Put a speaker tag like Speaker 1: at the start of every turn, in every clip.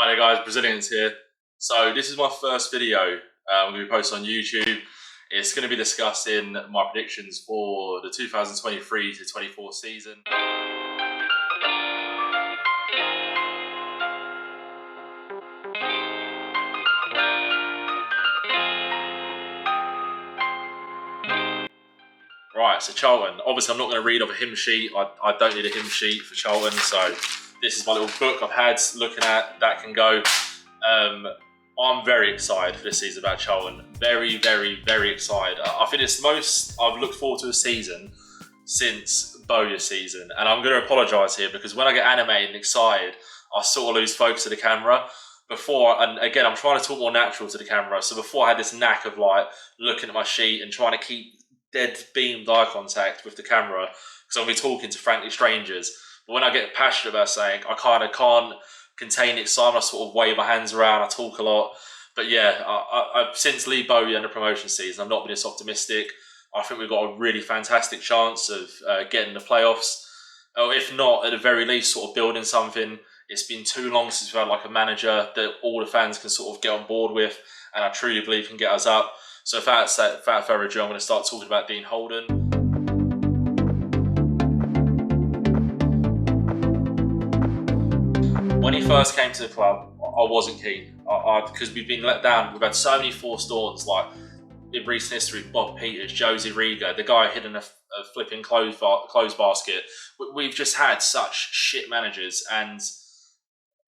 Speaker 1: Hi there guys, Brazilians here. So this is my first video I'm going to be posting on YouTube. It's going to be discussing my predictions for the 2023 to 24 season. Right, so Charlton. Obviously I'm not going to read off a hymn sheet. I don't need a hymn sheet for Charlton, so this is my little book I've had looking at that can go. I'm very excited for this season about Charlton. Very, very, very excited. I think it's the most I've looked forward to a season since Bowyer season. And I'm going to apologise here because when I get animated and excited, I sort of lose focus of the camera. And again, I'm trying to talk more natural to the camera. So before I had this knack of like looking at my sheet and trying to keep dead beamed eye contact with the camera because I'm going to be talking to frankly strangers. But when I get passionate about saying, I kind of can't contain the excitement. I sort of wave my hands around, I talk a lot. But yeah, I've since Lee Bowyer and the promotion season, I've not been this optimistic. I think we've got a really fantastic chance of getting the playoffs. Or if not, at the very least, sort of building something. It's been too long since we've had like a manager that all the fans can sort of get on board with, and I truly believe can get us up. So without further ado, I'm going to start talking about Dean Holden. When he first came to the club, I wasn't keen because we've been let down. We've had so many forced dawns, like in recent history, Bob Peters, Josie Riga, the guy hidden a flipping clothes basket. We've just had such shit managers, and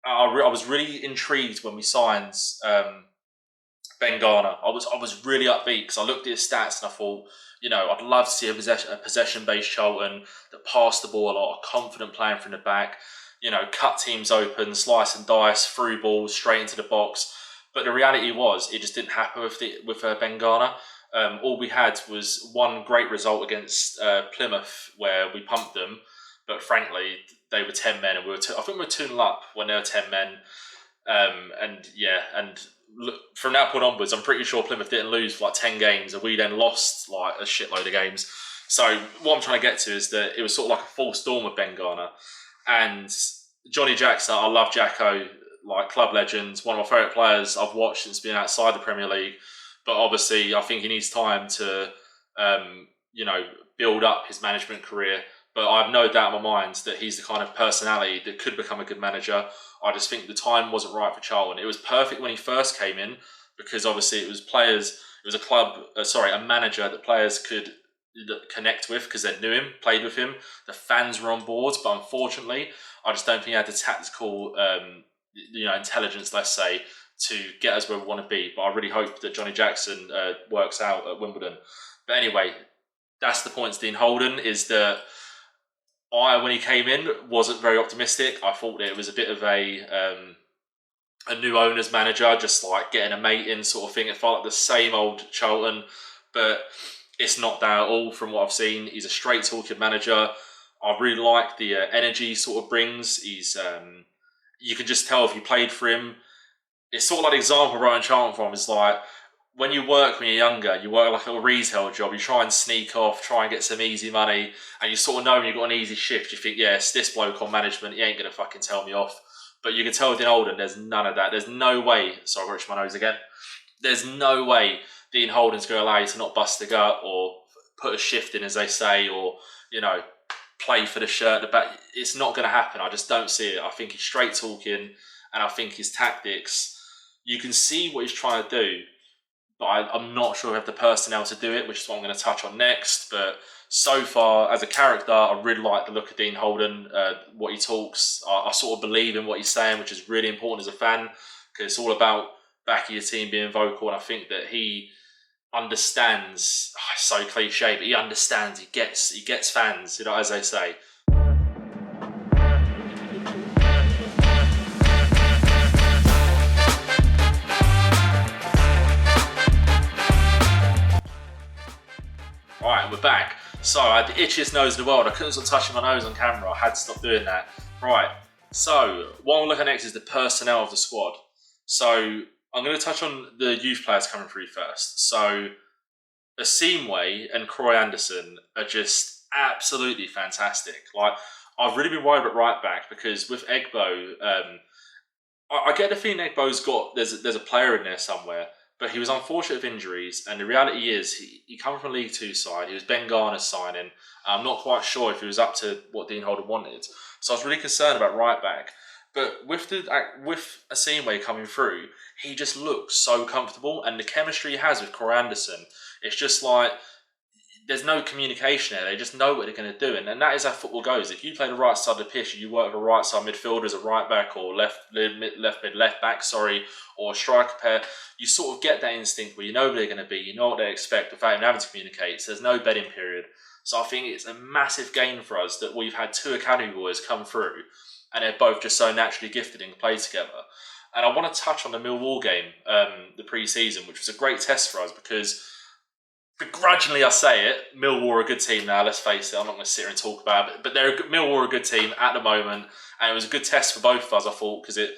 Speaker 1: I was really intrigued when we signed Ben Garner. I was really upbeat because I looked at his stats and I thought, you know, I'd love to see a possession-based Charlton that passed the ball a lot, a confident playing from the back. You know, cut teams open, slice and dice, through balls straight into the box. But the reality was, it just didn't happen with Ben Garner. All we had was one great result against Plymouth, where we pumped them. But frankly, they were 10 men, and I think we were 2-0 up when they were 10 men. And look, from that point onwards, I'm pretty sure Plymouth didn't lose for like 10 games, and we then lost like a shitload of games. So what I'm trying to get to is that it was sort of like a false dawn with Ben Garner. And Johnny Jackson, I love Jacko, like club legend, one of my favourite players I've watched since being outside the Premier League. But obviously, I think he needs time to, you know, build up his management career. But I have no doubt in my mind that he's the kind of personality that could become a good manager. I just think the time wasn't right for Charlton. It was perfect when he first came in because obviously it was a manager that players could connect with because they knew him, played with him. The fans were on board, but unfortunately, I just don't think he had the tactical, intelligence, let's say, to get us where we want to be. But I really hope that Johnny Jackson works out at Wimbledon. But anyway, that's the point to Dean Holden, is that when he came in, wasn't very optimistic. I thought that it was a bit of a new owner's manager, just like getting a mate in sort of thing. It felt like the same old Charlton, but it's not that at all from what I've seen. He's a straight-talking manager. I really like the energy he sort of brings. He's, you can just tell if you played for him. It's sort of like the example Ryan Charlton from is like, when you're younger, you work like a little retail job, you try and sneak off, try and get some easy money, and you sort of know when you've got an easy shift, you think, yes, this bloke on management, he ain't going to fucking tell me off. But you can tell with Dean Holden, there's none of that. There's no way, sorry, I reached my nose again. There's no way Dean Holden's going to allow you to not bust the gut or put a shift in, as they say, or, you know, play for the shirt. But it's not going to happen. I just don't see it. I think he's straight talking, and I think his tactics, you can see what he's trying to do, but I'm not sure we have the personnel to do it, which is what I'm going to touch on next. But so far, as a character, I really like the look of Dean Holden, what he talks. I sort of believe in what he's saying, which is really important as a fan, because it's all about backing your team, being vocal, and I think that he understands, it's so cliche, but he understands, he gets fans, you know, as they say. Alright, we're back. So I had the itchiest nose in the world. I couldn't stop touching my nose on camera. I had to stop doing that. Right, so what we'll look at next is the personnel of the squad. So I'm going to touch on the youth players coming through first. So Asimwe and Croy Anderson are just absolutely fantastic. Like, I've really been worried about right back because with Egbo, I get the feeling Egbo's got there's a player in there somewhere, but he was unfortunate of injuries, and the reality is he come from a League Two side. He was Ben Garner's signing. I'm not quite sure if he was up to what Dean Holden wanted, so I was really concerned about right back. But with Asimwe coming through, he just looks so comfortable, and the chemistry he has with Corey Anderson, it's just like there's no communication there. They just know what they're going to do, and that is how football goes. If you play the right side of the pitch, you work with a right side midfielder as a right back or left back, or a striker pair, you sort of get that instinct where you know where they're going to be, you know what they expect without even having to communicate. So there's no bedding period. So I think it's a massive gain for us that we've had 2 academy boys come through, and they're both just so naturally gifted and play together. And I want to touch on the Millwall game, the pre-season, which was a great test for us because, begrudgingly I say it, Millwall are a good team now, let's face it. I'm not going to sit here and talk about it, but Millwall are a good team at the moment, and it was a good test for both of us, I thought, because it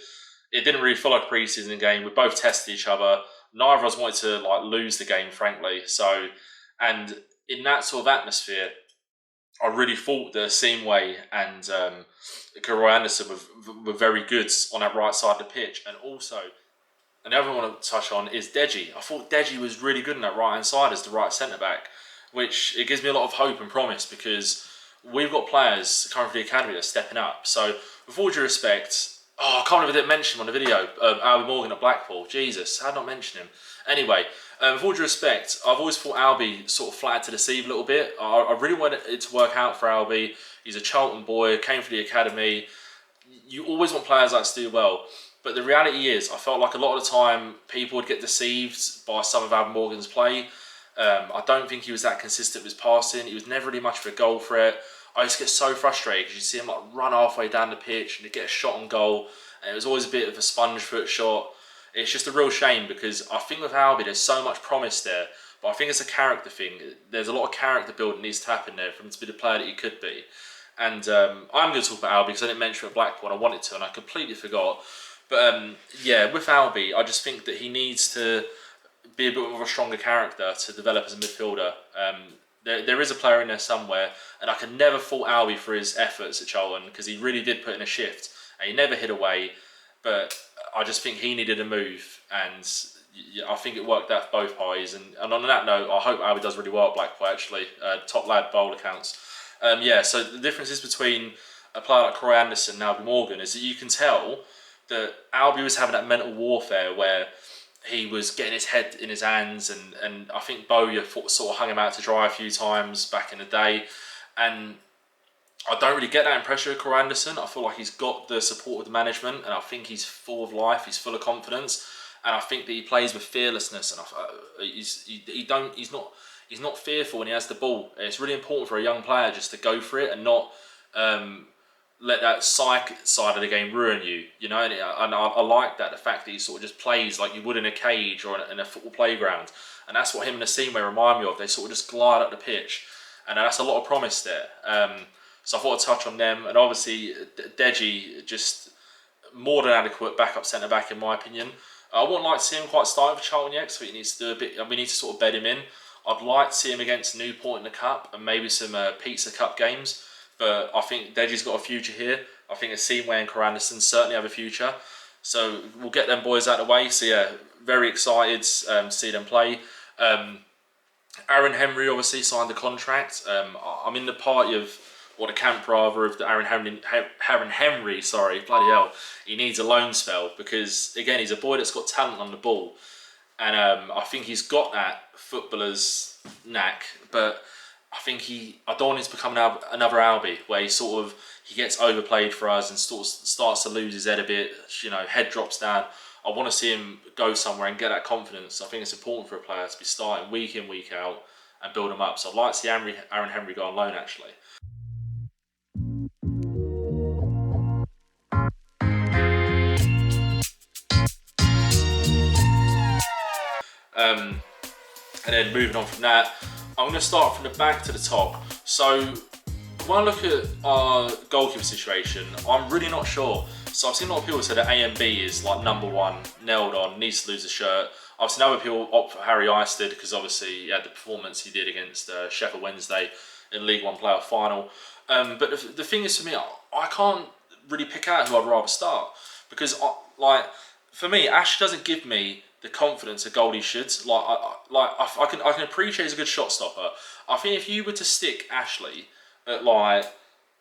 Speaker 1: didn't really feel like a pre-season game. We both tested each other. Neither of us wanted to lose the game, frankly. So, and in that sort of atmosphere, I really thought that Asimwe and Corey Anderson were very good on that right side of the pitch. And also, another one I want to touch on is Deji. I thought Deji was really good on that right-hand side as the right centre-back, which it gives me a lot of hope and promise because we've got players coming from the academy that are stepping up. So, with all due respect, I can't believe I didn't mention him on the video, Albie Morgan at Blackpool. Jesus, how did I not mention him? Anyway, with all due respect, I've always thought Albie sort of flattered to deceive a little bit. I really wanted it to work out for Albie. He's a Charlton boy, came from the academy. You always want players like to do well. But the reality is, I felt like a lot of the time, people would get deceived by some of Albie Morgan's play. I don't think he was that consistent with his passing. He was never really much of a goal threat. I used to get so frustrated because you see him run halfway down the pitch and to get a shot on goal, and it was always a bit of a sponge foot shot. It's just a real shame because I think with Albie there's so much promise there, but I think it's a character thing. There's a lot of character building that needs to happen there for him to be the player that he could be. And I'm going to talk about Albie because I didn't mention it at Blackpool and I wanted to and I completely forgot. But yeah, with Albie, I just think that he needs to be a bit more of a stronger character to develop as a midfielder. There is a player in there somewhere, and I can never fault Albie for his efforts at Charlton because he really did put in a shift and he never hid away. But I just think he needed a move, and I think it worked out for both parties. And on that note, I hope Albie does really well at Blackpool. Actually, top lad by all accounts. Yeah. So the differences between a player like Corey Anderson and Albie Morgan is that you can tell that Albie was having that mental warfare where he was getting his head in his hands, and I think Bowyer sort of hung him out to dry a few times back in the day, and I don't really get that impression of Corey Anderson. I feel like he's got the support of the management, and I think he's full of life, he's full of confidence, and I think that he plays with fearlessness, and he's not fearful when he has the ball. It's really important for a young player just to go for it and not let that psych side of the game ruin you, you know, and I like that, the fact that he sort of just plays like you would in a cage or in a football playground, and that's what him and Asimwe remind me of. They sort of just glide up the pitch, and that's a lot of promise there. So I thought I'd touch on them, and obviously Deji, just more than adequate backup centre-back in my opinion. I wouldn't like to see him quite starting for Charlton yet, so he needs to do a bit. We need to sort of bed him in. I'd like to see him against Newport in the Cup and maybe some Pizza Cup games. But I think Deji's got a future here. I think Asimwe and Corey Anderson certainly have a future. So we'll get them boys out of the way. So yeah, very excited to see them play. Aaron Henry obviously signed a contract. I'm in the party of, or the camp rather, of the Aaron Henry, sorry, bloody hell. He needs a loan spell because, again, he's a boy that's got talent on the ball. And I think he's got that footballer's knack, but I don't want him to become another Albie where he gets overplayed for us and starts to lose his head a bit, you know, head drops down. I want to see him go somewhere and get that confidence. I think it's important for a player to be starting week in, week out and build him up. So I'd like to see Aaron Henry go on loan actually. And then moving on from that, I'm going to start from the back to the top. So when I look at our goalkeeper situation, I'm really not sure. So I've seen a lot of people say that A and B is like number one, nailed on, needs to lose a shirt. I've seen other people opt for Harry Isted because obviously he had the performance he did against Sheffield Wednesday in League One playoff final. But the thing is, for me, I can't really pick out who I'd rather start because like for me, Ash doesn't give me the confidence a goalie should. I can appreciate he's a good shot stopper. I think if you were to stick Ashley at like,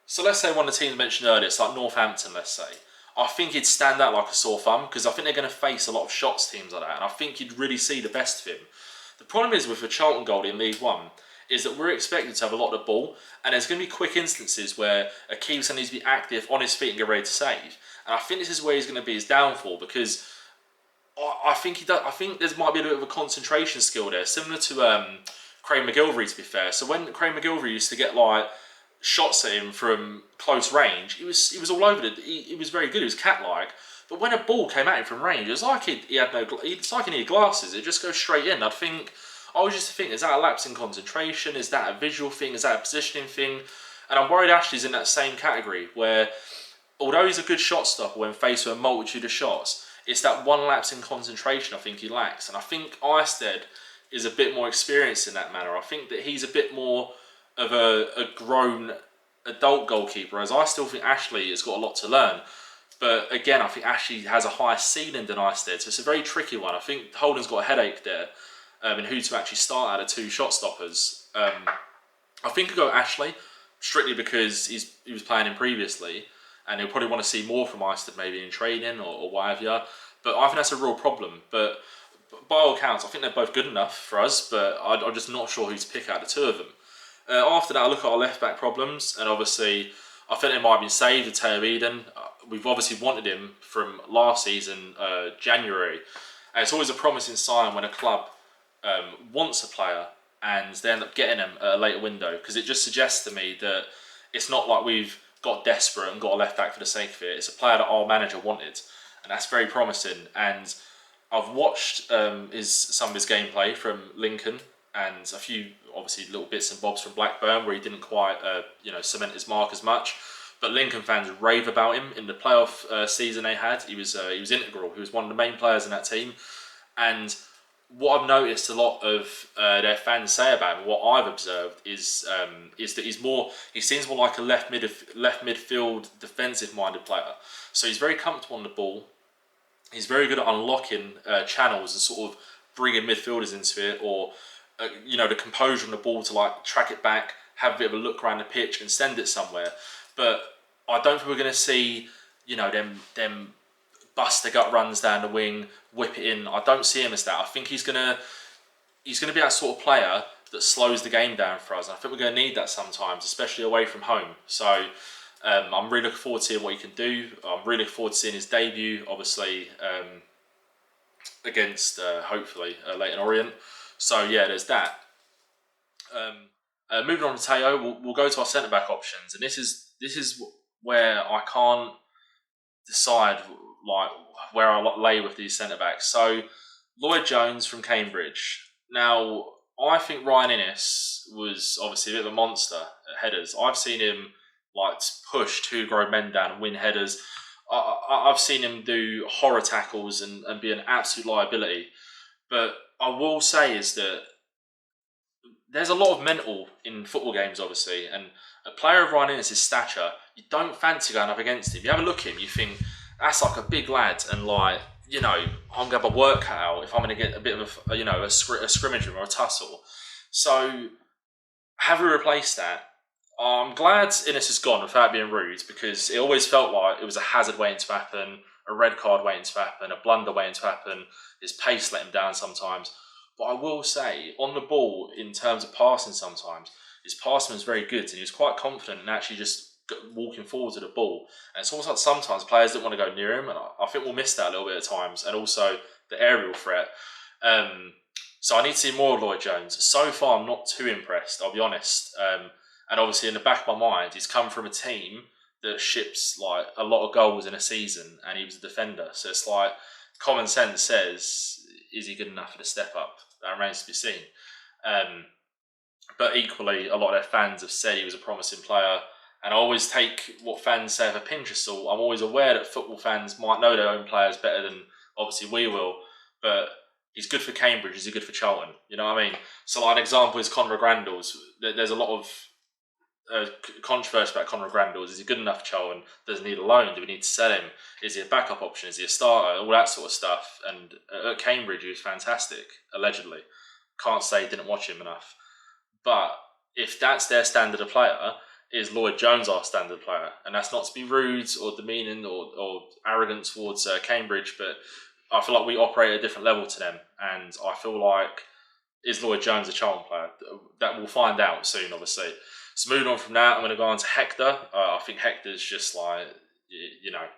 Speaker 1: so let's say one of the teams mentioned earlier, it's like Northampton, let's say. I think he'd stand out like a sore thumb because I think they're going to face a lot of shots teams like that, and I think you'd really see the best of him. The problem is with a Charlton goalie in League One is that we're expected to have a lot of the ball, and there's going to be quick instances where a keeper needs to be active on his feet and get ready to save. And I think this is where he's going to be his downfall because I think he does. I think there might be a bit of a concentration skill there, similar to Craig McGilvery, to be fair. So when Craig McGilvery used to get like shots at him from close range, he was all over it. He was very good. He was cat-like. But when a ball came at him from range, it was like he had no. It's like he needed glasses. It just goes straight in. I was just to think, is that a lapse in concentration? Is that a visual thing? Is that a positioning thing? And I'm worried Ashley's in that same category where, although he's a good shot stopper when faced with a multitude of shots, it's that one lapse in concentration I think he lacks. And I think Eisted is a bit more experienced in that manner. I think that he's a bit more of a grown adult goalkeeper, as I still think Ashley has got a lot to learn. But again, I think Ashley has a higher ceiling than Eisted, so it's a very tricky one. I think Holden's got a headache there in who to actually start out of two shot stoppers. I think I'll go Ashley, strictly because he was playing him previously, and he'll probably want to see more from Eisted maybe in training or whatever. But I think that's a real problem. But by all accounts, I think they're both good enough for us, but I'm just not sure who to pick out of the two of them. After that, I look at our left-back problems, and obviously, I think they might have been saved with Teo Eden. We've obviously wanted him from last season, January. And it's always a promising sign when a club wants a player and they end up getting him at a later window, because it just suggests to me that it's not like we've got desperate and got a left-back for the sake of it. It's a player that our manager wanted, and that's very promising. And I've watched some of his gameplay from Lincoln and a few, obviously, little bits and bobs from Blackburn where he didn't quite, cement his mark as much. But Lincoln fans rave about him in the playoff season they had. He was integral. He was one of the main players in that team. And what I've noticed a lot of their fans say about him, what I've observed, is that he seems more like a left midfield defensive-minded player. So he's very comfortable on the ball. He's very good at unlocking channels and sort of bringing midfielders into it, or the composure on the ball to like track it back, have a bit of a look around the pitch and send it somewhere. But I don't think we're going to see, them bust the gut runs down the wing, whip it in. I don't see him as that. I think he's gonna be that sort of player that slows the game down for us. And I think we're going to need that sometimes, especially away from home. So I'm really looking forward to seeing what he can do. I'm really looking forward to seeing his debut, obviously, against hopefully Leyton Orient. So yeah, there's that. Moving on to Teo, we'll go to our centre back options, and this is where I can't decide like where I lay with these centre backs. So Lloyd Jones from Cambridge. Now I think Ryan Innes was obviously a bit of a monster at headers. I've seen him like push two grown men down and win headers. I've seen him do horror tackles and be an absolute liability. But I will say is that there's a lot of mental in football games, obviously, and a player of Ryan Innes' stature, you don't fancy going up against him. If you have a look at him, you think, that's like a big lad, and I'm going to have a work cut out if I'm going to get a bit of a scrimmage or a tussle. So, have we replaced that? I'm glad Innes has gone without being rude, because it always felt like it was a hazard waiting to happen, a red card waiting to happen, a blunder waiting to happen. His pace let him down sometimes. But I will say, on the ball, in terms of passing sometimes, his passing was very good, and he was quite confident in actually just walking forward to the ball. And it's almost like sometimes players don't want to go near him, and I think we'll miss that a little bit at times, and also the aerial threat. So I need to see more of Lloyd Jones. So far, I'm not too impressed, I'll be honest. And obviously, in the back of my mind, he's come from a team that ships like a lot of goals in a season, and he was a defender. So it's like common sense says, is he good enough for the step up? That remains to be seen. But equally, a lot of their fans have said he was a promising player. And I always take what fans say with a pinch of salt. I'm always aware that football fans might know their own players better than obviously we will. But he's good for Cambridge, is he good for Charlton? You know what I mean? So like an example is Conor Grandals. There's a lot of controversy about Conor Grandals. Is he good enough for Charlton? Does he need a loan? Do we need to sell him? Is he a backup option? Is he a starter? All that sort of stuff. And at Cambridge, he was fantastic, allegedly. Can't say didn't watch him enough. But if that's their standard of player, is Lloyd Jones our standard player? And that's not to be rude or demeaning or arrogant towards Cambridge, but I feel like we operate at a different level to them. And I feel like, is Lloyd Jones a Charlton player? That we'll find out soon, obviously. So moving on from that, I'm going to go on to Hector. I think Hector's just like,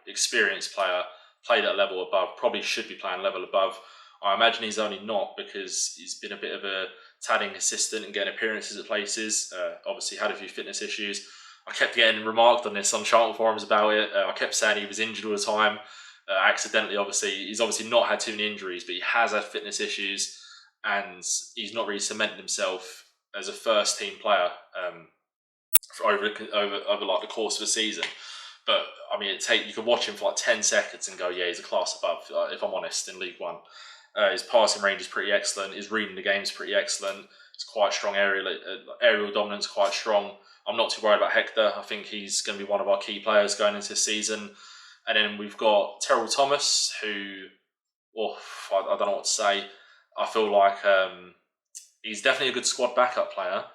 Speaker 1: experienced player, played at a level above, probably should be playing a level above. I imagine he's only not because he's been a bit of a tadding assistant and getting appearances at places. Obviously had a few fitness issues. I kept getting remarked on this on Charlton forums about it. I kept saying he was injured all the time. Accidentally, obviously. He's obviously not had too many injuries, but he has had fitness issues and he's not really cemented himself as a first team player over like the course of a season. But I mean, you can watch him for like 10 seconds and go, yeah, he's a class above, if I'm honest, in League One. His passing range is pretty excellent. His reading the game is pretty excellent. It's quite strong aerial dominance, quite strong. I'm not too worried about Hector. I think he's going to be one of our key players going into this season. And then we've got Terrell Thomas, who, I don't know what to say. I feel like he's definitely a good squad backup player.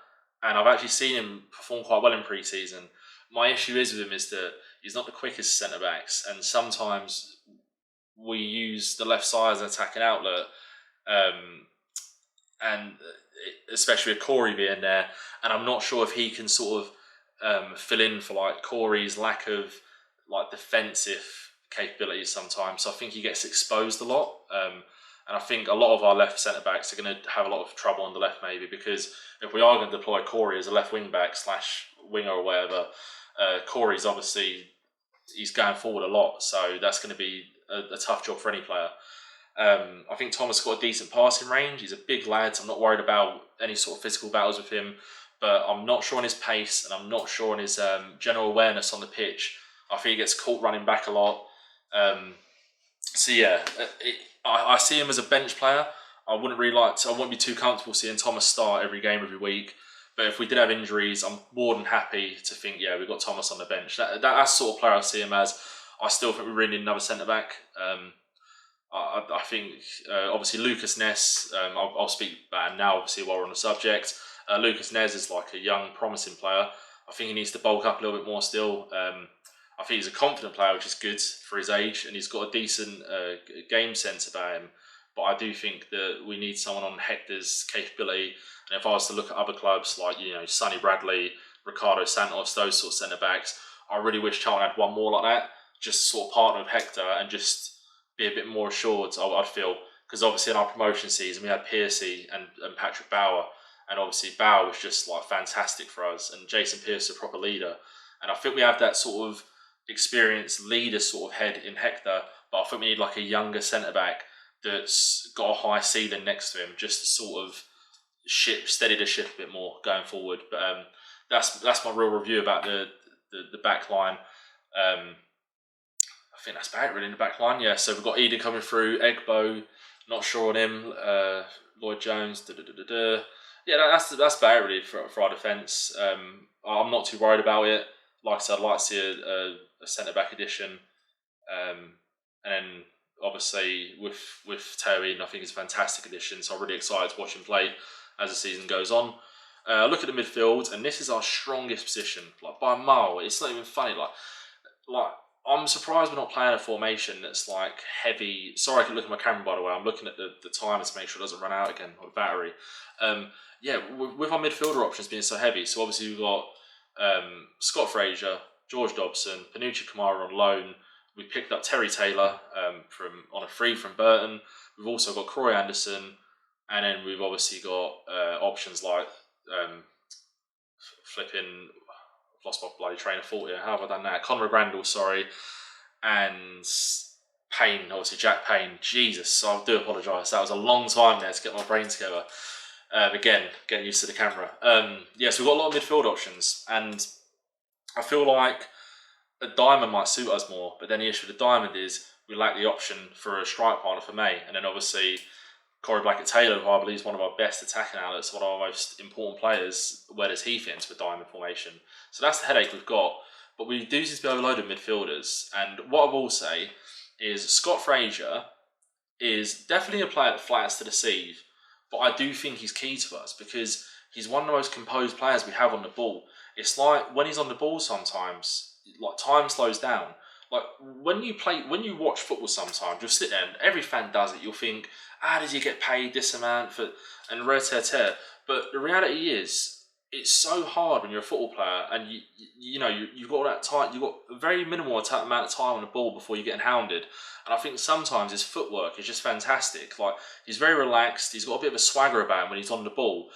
Speaker 1: And I've actually seen him perform quite well in pre-season. My issue is with him is that he's not the quickest centre-backs. And sometimes we use the left side as an attacking outlet. And especially with Corey being there. And I'm not sure if he can sort of fill in for like Corey's lack of like defensive capabilities sometimes. So I think he gets exposed a lot. And I think a lot of our left centre-backs are going to have a lot of trouble on the left maybe, because if we are going to deploy Corey as a left wing-back / winger or whatever, Corey's obviously, he's going forward a lot. So that's going to be a tough job for any player. I think Thomas got a decent passing range. He's a big lad. I'm not worried about any sort of physical battles with him, but I'm not sure on his pace and I'm not sure on his general awareness on the pitch. I think he gets caught running back a lot. So yeah, I see him as a bench player. I wouldn't be too comfortable seeing Thomas start every game every week. But if we did have injuries, I'm more than happy to think, yeah, we've got Thomas on the bench. That's the sort of player I see him as. I still think we really need another centre-back. I think, obviously, Lucas Ness, I'll speak about him now, obviously, while we're on the subject. Lucas Ness is like a young, promising player. I think he needs to bulk up a little bit more still. I think he's a confident player, which is good for his age, and he's got a decent game sense about him. But I do think that we need someone on Hector's capability. And if I was to look at other clubs like, Sonny Bradley, Ricardo Santos, those sort of centre-backs, I really wish Charlton had one more like that, just sort of partner with Hector and just be a bit more assured, I'd feel. Because obviously in our promotion season, we had Piercy and Patrick Bauer. And obviously Bauer was just like fantastic for us. And Jason Pierce, a proper leader. And I think we have that sort of experienced leader sort of head in Hector, but I think we need like a younger centre-back that's got a high ceiling next to him, just to sort of steady the ship a bit more going forward. But that's my real review about the back line. I think that's about it really in the back line. Yeah, so we've got Eden coming through, Egbo, not sure on him, Lloyd Jones, Yeah, that's about it really for our defence. I'm not too worried about it. Like I said, I'd like to see a centre-back addition. And then obviously with Teo Eden, I think it's a fantastic addition. So I'm really excited to watch him play as the season goes on. Look at the midfield, and this is our strongest position, like by a mile. It's not even funny. Like I'm surprised we're not playing a formation that's like heavy. Sorry, I can look at my camera by the way. I'm looking at the timer to make sure it doesn't run out again or battery. Yeah, with our midfielder options being so heavy, so obviously we've got Scott Fraser, George Dobson, Panucci Kamara on loan. We picked up Terry Taylor on a free from Burton. We've also got Croy Anderson, and then we've obviously got options like I've lost my bloody train of thought here. How have I done that? Conor Grandal, sorry, and Payne, obviously Jack Payne. Jesus, I do apologise. That was a long time there to get my brain together. Again, getting used to the camera. Yeah, so we've got a lot of midfield options, and I feel like a diamond might suit us more, but then the issue with the diamond is we lack the option for a strike partner for May, and then obviously Corey Blackett-Taylor, who I believe is one of our best attacking outlets, one of our most important players, where does he fit into a diamond formation? So that's the headache we've got. But we do seem to be overloaded midfielders. And what I will say is Scott Fraser is definitely a player that flatters to deceive, but I do think he's key to us because he's one of the most composed players we have on the ball. It's like when he's on the ball sometimes, like time slows down. Like when you watch football sometimes, you'll sit there and every fan does it. You'll think, does he get paid this amount for, and rare. But the reality is, it's so hard when you're a football player and you've got all that time, you've got a very minimal amount of time on the ball before you're getting hounded. And I think sometimes his footwork is just fantastic. Like he's very relaxed. He's got a bit of a swagger about him when he's on the ball.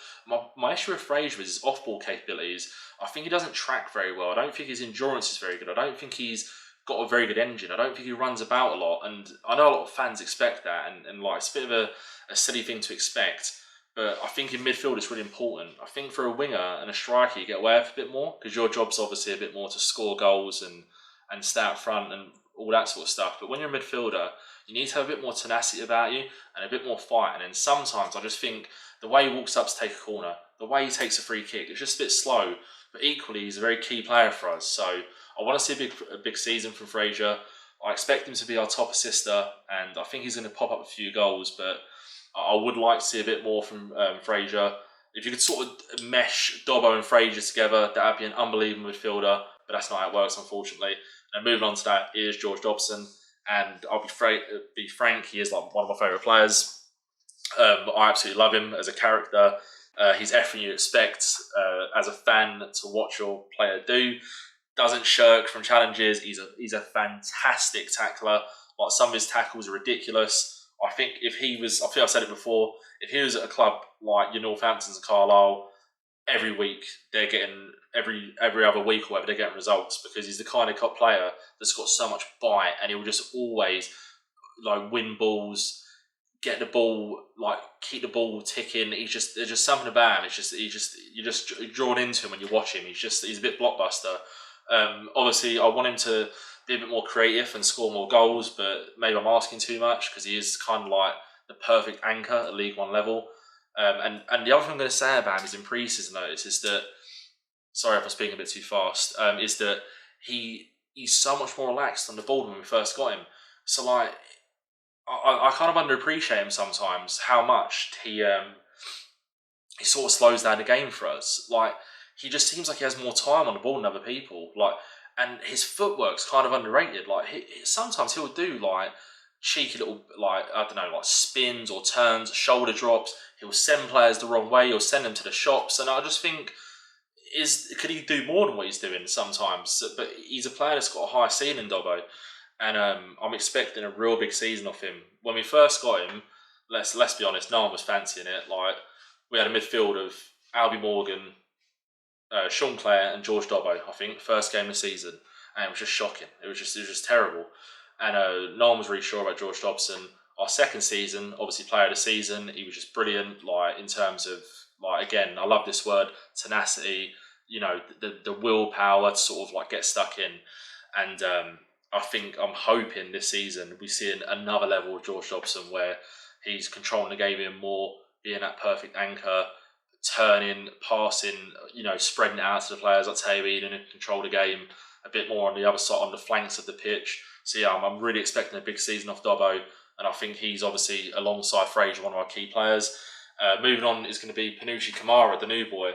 Speaker 1: My issue with Fraser is his off-ball capabilities. I think he doesn't track very well. I don't think his endurance is very good. I don't think he's got a very good engine. I don't think he runs about a lot. And I know a lot of fans expect that, and like it's a bit of a silly thing to expect. But I think in midfield it's really important. I think for a winger and a striker you get away with a bit more because your job's obviously a bit more to score goals and stay out front and all that sort of stuff. But when you're a midfielder, you need to have a bit more tenacity about you and a bit more fight. And then sometimes I just think the way he walks up to take a corner, the way he takes a free kick, it's just a bit slow. But equally, he's a very key player for us. So I want to see a big season from Fraser. I expect him to be our top assister, and I think he's going to pop up a few goals. But I would like to see a bit more from Fraser. If you could sort of mesh Dobbo and Fraser together, that would be an unbelievable midfielder. But that's not how it works, unfortunately. And moving on to that is George Dobson. And I'll be frank, he is like one of my favourite players. I absolutely love him as a character. He's everything you expect as a fan to watch your player do. Doesn't shirk from challenges. He's a fantastic tackler. Like some of his tackles are ridiculous. I think I've said it before, if he was at a club like your Northamptons and Carlisle, every week they're getting, every other week or whatever, they're getting results because he's the kind of player that's got so much bite and he'll just always like win balls, get the ball, like keep the ball ticking. There's just something about him. You're just drawn into him when you watch him. He's a bit blockbuster. Obviously I want him to be a bit more creative and score more goals, but maybe I'm asking too much because he is kind of like the perfect anchor at League One level. And the other thing I'm going to say about him is in pre-season notice is that, sorry if I'm speaking a bit too fast, is that he's so much more relaxed on the ball when we first got him. So like, I kind of underappreciate him sometimes how much he sort of slows down the game for us. Like he just seems like he has more time on the ball than other people. Like, and his footwork's kind of underrated. Like sometimes he'll do like cheeky little like spins or turns, shoulder drops. He'll send players the wrong way. He'll send them to the shops, and I just think could he do more than what he's doing sometimes? But he's a player that's got a high ceiling, Dobbo, and I'm expecting a real big season of him. When we first got him, let's be honest, no one was fancying it. Like we had a midfield of Albie Morgan, Sean Clare and George Dobbo, I think, first game of the season. And it was just shocking. It was just terrible. And no one was really sure about George Dobson. Our second season, obviously player of the season, he was just brilliant, like in terms of, like again, I love this word, tenacity, the willpower to sort of like get stuck in. And I'm hoping this season we see another level of George Dobson where he's controlling the game even more, being that perfect anchor, turning, passing, spreading it out to the players like Taylor Eden and control the game a bit more on the other side, on the flanks of the pitch. So yeah, I'm really expecting a big season off Dobbo, and I think he's obviously, alongside Fraser, one of our key players. Moving on is going to be Panucci Kamara, the new boy.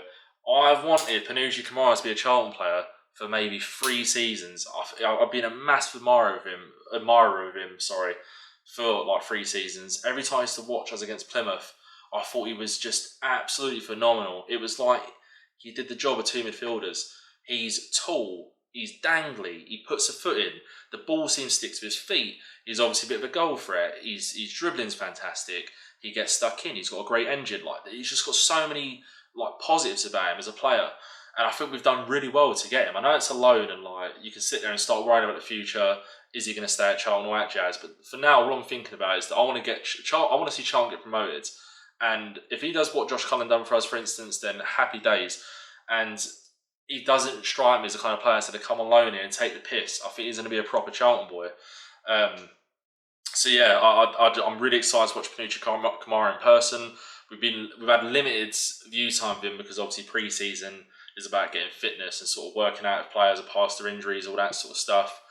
Speaker 1: I've wanted Panucci Kamara to be a Charlton player for maybe 3 seasons. I've been a massive admirer of him, for like 3 seasons. Every time I used to watch us against Plymouth, I thought he was just absolutely phenomenal. It was like he did the job of 2 midfielders. He's tall, he's dangly, he puts a foot in, the ball seems to stick to his feet. He's obviously a bit of a goal threat. His dribbling's fantastic. He gets stuck in. He's got a great engine. Like he's just got so many like positives about him as a player. And I think we've done really well to get him. I know it's a loan, and like you can sit there and start worrying about the future. Is he going to stay at Charlton or at Jazz? But for now, all I'm thinking about is that I want to see Charlton get promoted. And if he does what Josh Cullen done for us, for instance, then happy days. And he doesn't strike me as the kind of player to come on loan here and take the piss. I think he's going to be a proper Charlton boy. So yeah, I'm really excited to watch Panucci Kamara in person. We've had limited view time of him because obviously pre-season is about getting fitness and sort of working out if players are past their injuries, all that sort of stuff.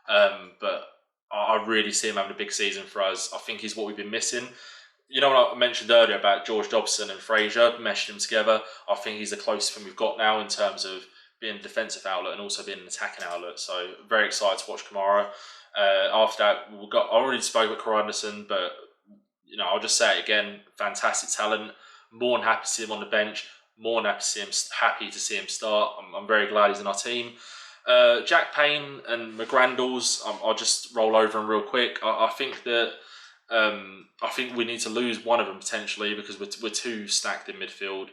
Speaker 1: But I really see him having a big season for us. I think he's what we've been missing. You know what I mentioned earlier about George Dobson and Fraser meshing them together? I think he's the closest thing we've got now in terms of being a defensive outlet and also being an attacking outlet. So very excited to watch Kamara. After that, I already spoke about Corey Anderson, but I'll just say it again: fantastic talent. More than happy to see him on the bench. More than happy to see him start. I'm very glad he's in our team. Jack Payne and McGrandles, I'll just roll over them real quick. I think that I think we need to lose one of them potentially because we're too stacked in midfield.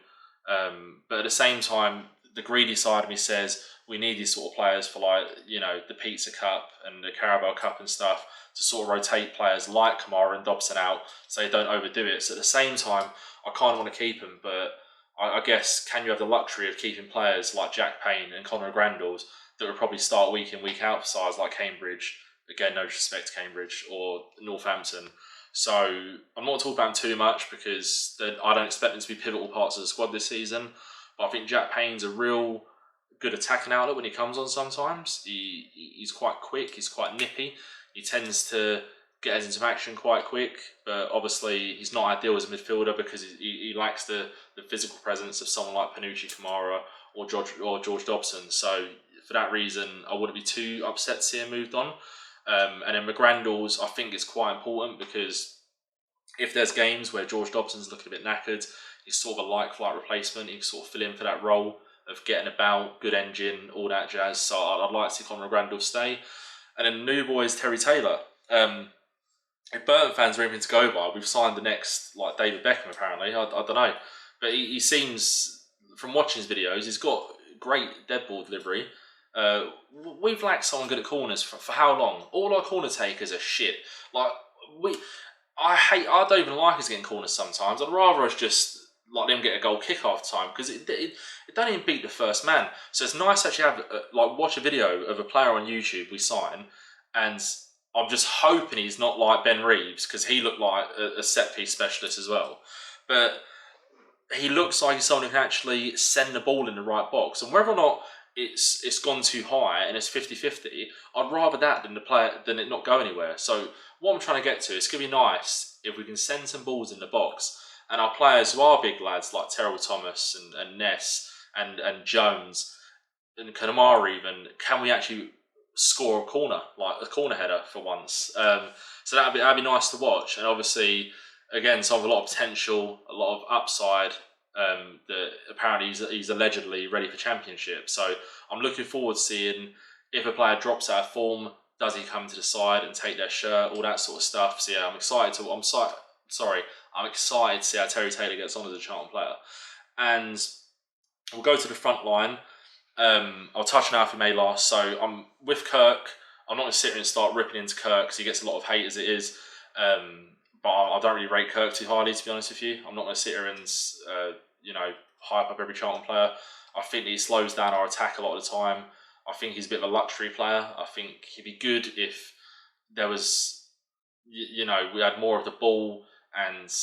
Speaker 1: But at the same time, the greedy side of me says we need these sort of players for the Pizza Cup and the Carabao Cup and stuff to sort of rotate players like Kamara and Dobson out so they don't overdo it. So at the same time, I kind of want to keep them, but I guess can you have the luxury of keeping players like Jack Payne and Conor Grandals that would probably start week in, week out for sides like Cambridge? Again, no disrespect to Cambridge or Northampton. So I'm not talking about them too much because I don't expect them to be pivotal parts of the squad this season. But I think Jack Payne's a real good attacking outlet when he comes on sometimes. He's quite quick, he's quite nippy. He tends to get us into action quite quick, but obviously he's not ideal as a midfielder because he lacks the physical presence of someone like Panucci Kamara or George Dobson. So for that reason, I wouldn't be too upset to see him moved on. And then McGrandles, I think is quite important because if there's games where George Dobson's looking a bit knackered, he's sort of a like-for-like replacement. He can sort of fill in for that role of getting about, good engine, all that jazz. So I'd like to see Conor McGrandles stay. And then the new boy is Terry Taylor. If Burton fans are anything to go by, we've signed the next David Beckham apparently. I don't know, but he seems, from watching his videos, he's got great dead ball delivery. We've lacked someone good at corners for how long? All our corner takers are shit. I don't even like us getting corners sometimes. I'd rather us just let them get a goal kick half time because it don't even beat the first man. So it's nice to actually have watch a video of a player on YouTube we sign, and I'm just hoping he's not like Ben Reeves because he looked like a set piece specialist as well. But he looks like he's someone who can actually send the ball in the right box, and whether or not it's gone too high and it's 50-50, I'd rather that than it not go anywhere. So what I'm trying to get to, it's going to be nice if we can send some balls in the box and our players who are big lads like Terrell Thomas and Ness and Jones and Kanamara even, can we actually score a corner, like a corner header for once? So that'd be nice to watch. And obviously, again, some of a lot of potential, a lot of upside. That apparently he's allegedly ready for championship. So I'm looking forward to seeing if a player drops out of form, does he come to the side and take their shirt, all that sort of stuff. So yeah, I'm excited to see how Terry Taylor gets on as a Charlton player. And we'll go to the front line. I'll touch on Alfie May last. So I'm with Kirk. I'm not going to sit here and start ripping into Kirk because he gets a lot of hate as it is. But I don't really rate Kirk too highly, to be honest with you. I'm not going to sit here and hype up every Charlton player. I think he slows down our attack a lot of the time. I think he's a bit of a luxury player. I think he'd be good if there was, we had more of the ball and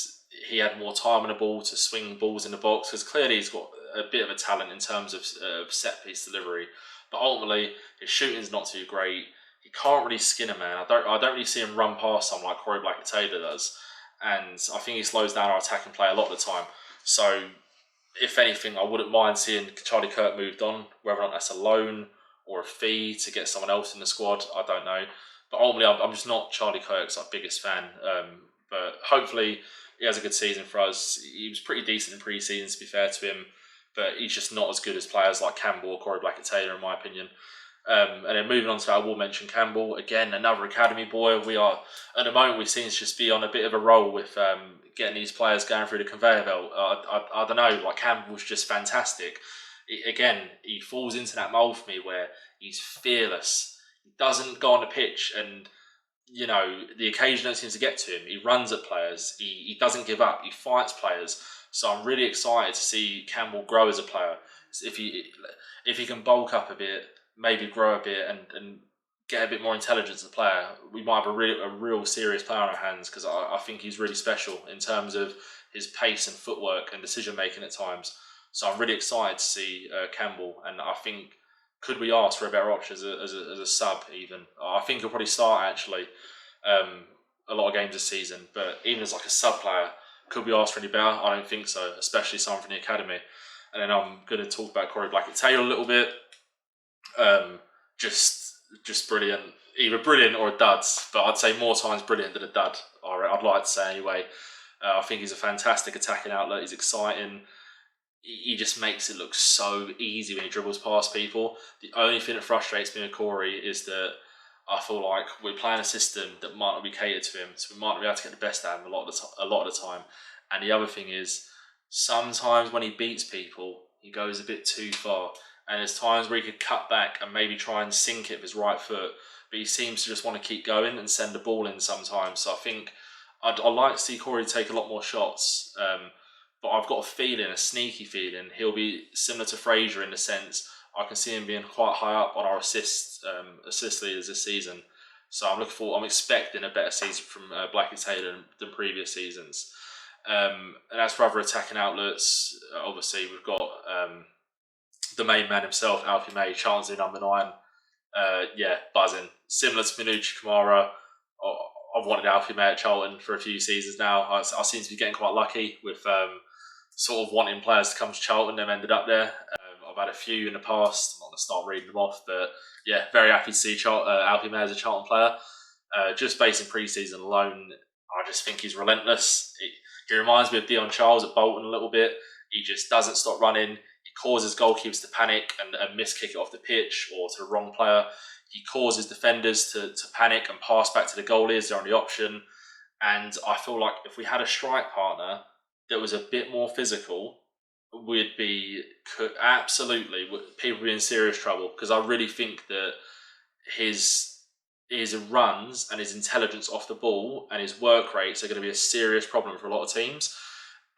Speaker 1: he had more time on the ball to swing balls in the box, because clearly he's got a bit of a talent in terms of set piece delivery. But ultimately, his shooting's not too great. He can't really skin a man. I don't really see him run past someone like Corey Blackett-Taylor does. And I think he slows down our attacking play a lot of the time. So, if anything, I wouldn't mind seeing Charlie Kirk moved on. Whether or not that's a loan or a fee to get someone else in the squad, I don't know. But ultimately, I'm just not Charlie Kirk's biggest fan. But hopefully, he has a good season for us. He was pretty decent in pre-season, to be fair to him. But he's just not as good as players like Campbell or Corey Blackett-Taylor, in my opinion. And then moving on to, I will mention Campbell again, another academy boy. We are at the moment, we seem to just be on a bit of a roll with getting these players going through the conveyor belt. I don't know, like Campbell's just fantastic. He falls into that mould for me where he's fearless. He doesn't go on the pitch and the occasion don't seem to get to him. He runs at players. He doesn't give up. He fights players. So I'm really excited to see Campbell grow as a player. If he can bulk up a bit, maybe grow a bit and get a bit more intelligence as a player, we might have a real serious player on our hands, because I think he's really special in terms of his pace and footwork and decision making at times. So I'm really excited to see Campbell, and I think, could we ask for a better option as a sub even? I think he'll probably start actually a lot of games this season, but even as like a sub player, could we ask for any better? I don't think so, especially someone from the academy. And then I'm going to talk about Corey Blackett-Taylor a little bit. Just brilliant. Either brilliant or a dud, but I'd say more times brilliant than a dud. I'd like to say anyway. I think he's a fantastic attacking outlet. He's exciting. He just makes it look so easy when he dribbles past people. The only thing that frustrates me with Corey is that I feel like we're playing a system that might not be catered to him, so we might not be able to get the best out of him a lot of the time. And the other thing is, sometimes when he beats people, he goes a bit too far. And there's times where he could cut back and maybe try and sink it with his right foot, but he seems to just want to keep going and send the ball in sometimes. So I think I'd like to see Corey take a lot more shots, but I've got a feeling, a sneaky feeling, he'll be similar to Fraser in the sense I can see him being quite high up on our assist leaders this season. So I'm expecting a better season from Blackett-Taylor than previous seasons. And as for other attacking outlets, obviously we've got the main man himself, Alfie May, Charlton number 9. Buzzing. Similar to Minucci Kamara, I've wanted Alfie May at Charlton for a few seasons now. I seem to be getting quite lucky with sort of wanting players to come to Charlton. They've ended up there. I've had a few in the past. I'm not going to start reading them off, but yeah, very happy to see Alfie May as a Charlton player. Just based in pre-season alone, I just think he's relentless. He reminds me of Dion Charles at Bolton a little bit. He just doesn't stop running. He causes goalkeepers to panic and miss-kick it off the pitch or to the wrong player. He causes defenders to panic and pass back to the goalies. They're on the option. And I feel like if we had a strike partner that was a bit more physical, we'd be absolutely, people would be in serious trouble, because I really think that his runs and his intelligence off the ball and his work rates are going to be a serious problem for a lot of teams.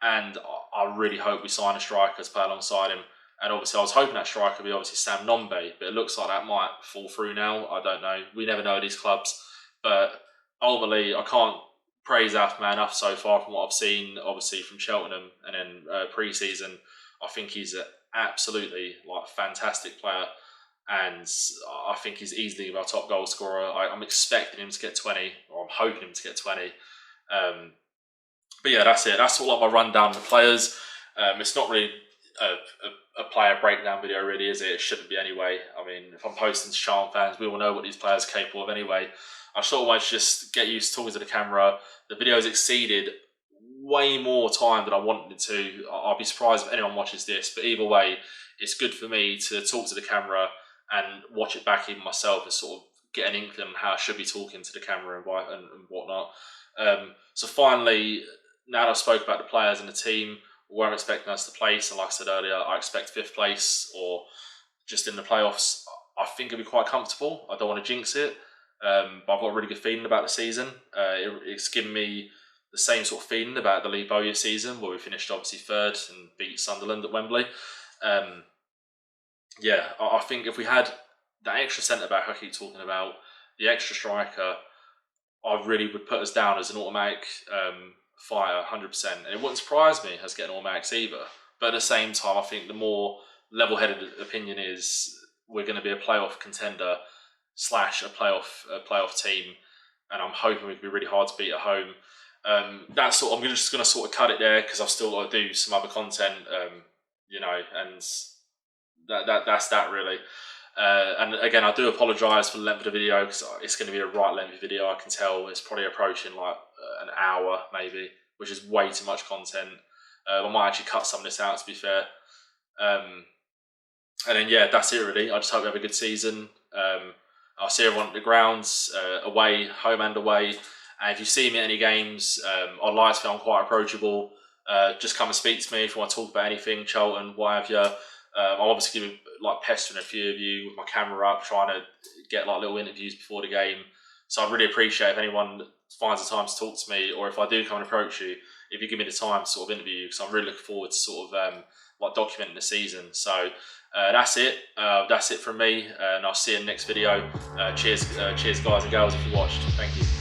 Speaker 1: And I really hope we sign a striker to play alongside him. And obviously, I was hoping that striker would be obviously Sam Nombe, but it looks like that might fall through now. I don't know. We never know these clubs. But ultimately, I can't praise Alf Man enough so far from what I've seen, obviously, from Cheltenham and then pre-season. I think he's an absolutely fantastic player. And I think he's easily our top goal scorer. I'm expecting him to get 20, or I'm hoping him to get 20. But yeah, that's it. That's all my rundown of the players. It's not really a player breakdown video, really, is it? It shouldn't be anyway. I mean, if I'm posting to Charlton fans, we all know what these players are capable of anyway. I sort of want to just get used to talking to the camera. The video's exceeded way more time than I wanted it to. I'll be surprised if anyone watches this, but either way, it's good for me to talk to the camera and watch it back even myself and sort of get an inkling on how I should be talking to the camera and whatnot. So finally, now that I've spoke about the players and the team, where I'm expecting us to place, and like I said earlier, I expect 5th place or just in the playoffs. I think it'll be quite comfortable. I don't want to jinx it, but I've got a really good feeling about the season. It's given me the same sort of feeling about the Lee Bowyer season, where we finished obviously 3rd and beat Sunderland at Wembley. I think if we had that extra centre-back I keep talking about, the extra striker, I really would put us down as an automatic fighter, 100%. And it wouldn't surprise me as getting automatics either. But at the same time, I think the more level-headed opinion is we're going to be a playoff contender / a playoff team, and I'm hoping we can be really hard to beat at home. I'm just going to sort of cut it there, because I've still got to do some other content, and that's that really. And again, I do apologise for the length of the video, because it's going to be a right lengthy video. I can tell it's probably approaching an hour maybe, which is way too much content. I might actually cut some of this out, to be fair. And then that's it really. I just hope we have a good season. I'll see everyone at the grounds, away, home and away. And if you see me at any games, I'd like to feel I'm quite approachable. Just come and speak to me if you want to talk about anything, Charlton, what have you. I'll obviously give pestering a few of you with my camera up, trying to get little interviews before the game. So I'd really appreciate if anyone finds the time to talk to me, or if I do come and approach you, if you give me the time to sort of interview you, because I'm really looking forward to sort of like documenting the season. So that's it. That's it from me, and I'll see you in the next video. Cheers guys and girls if you watched. Thank you.